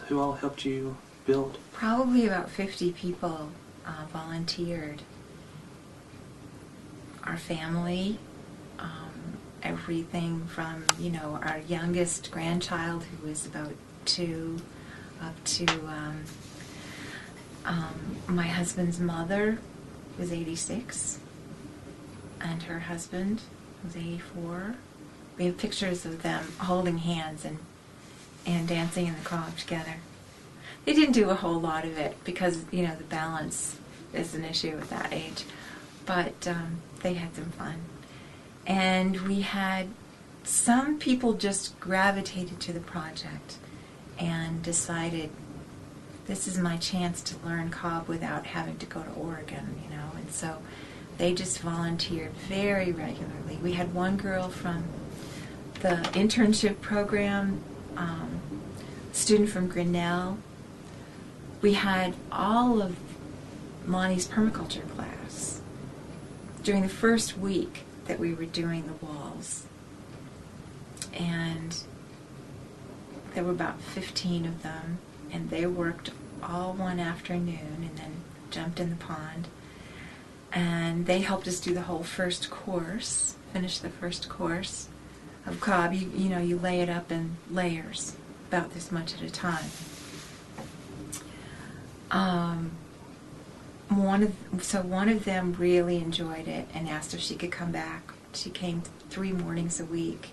who all helped you build? Probably about 50 people volunteered. Our family, everything from, our youngest grandchild, who was about 2, up to my husband's mother, was 86, and her husband was 84. We have pictures of them holding hands and dancing in the cob together. They didn't do a whole lot of it because, the balance is an issue at that age, but they had some fun. And we had some people just gravitated to the project and decided, this is my chance to learn cob without having to go to Oregon, and so they just volunteered very regularly. We had one girl from the internship program, student from Grinnell. We had all of Lonnie's permaculture class during the first week that we were doing the walls. And there were about 15 of them, and they worked all one afternoon and then jumped in the pond. And they helped us do the whole first course, finish the first course of cob. You lay it up in layers, about this much at a time. One of them really enjoyed it and asked if she could come back. She came 3 mornings a week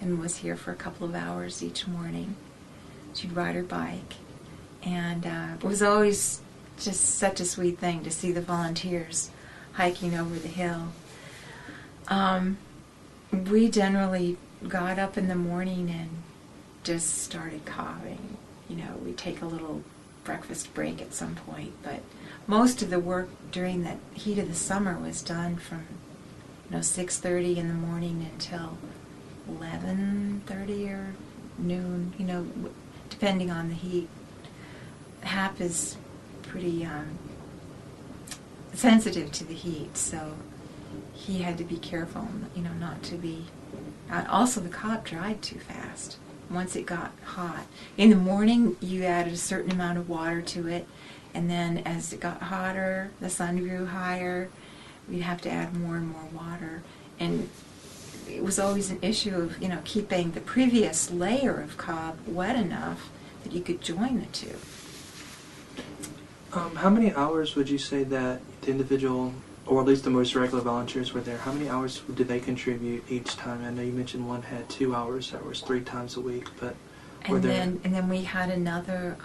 and was here for a couple of hours each morning. She'd ride her bike, and it was always just such a sweet thing to see the volunteers hiking over the hill. We generally got up in the morning and just started cobbing. We'd take a little breakfast break at some point, but most of the work during the heat of the summer was done from 6:30 in the morning until 11:30 or noon, depending on the heat. Hap is pretty sensitive to the heat, so he had to be careful, not to be... also, the cob dried too fast once it got hot. In the morning, you added a certain amount of water to it, and then as it got hotter, the sun grew higher, we'd have to add more and more water. And it was always an issue of, keeping the previous layer of cob wet enough that you could join the two. How many hours would you say that the individual, or at least the most regular volunteers were there, how many hours did they contribute each time? I know you mentioned one had 2 hours, that was 3 times a week, but were there... And then we had another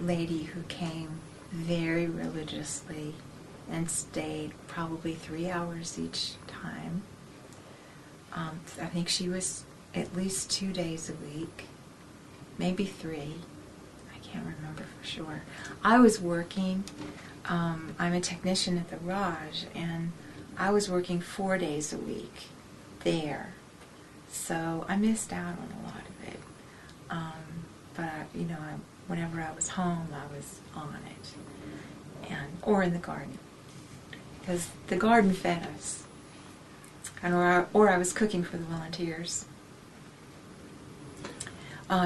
lady who came very religiously and stayed probably 3 hours each time. I think she was at least 2 days a week, maybe 3. I can't remember for sure. I was working, I'm a technician at the Raj, and I was working 4 days a week there. So I missed out on a lot of it. But whenever I was home, I was on it, or in the garden, because the garden fed us, or I was cooking for the volunteers.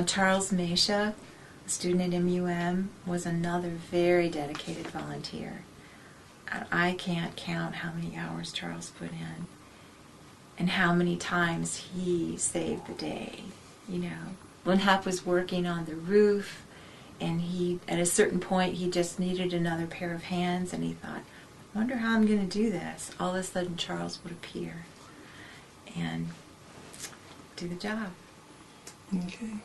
Charles Mesha, a student at MUM, was another very dedicated volunteer. I can't count how many hours Charles put in, and how many times he saved the day. When Hap was working on the roof, and at a certain point, he just needed another pair of hands, and he thought, I wonder how I'm going to do this. All of a sudden, Charles would appear and do the job. Okay.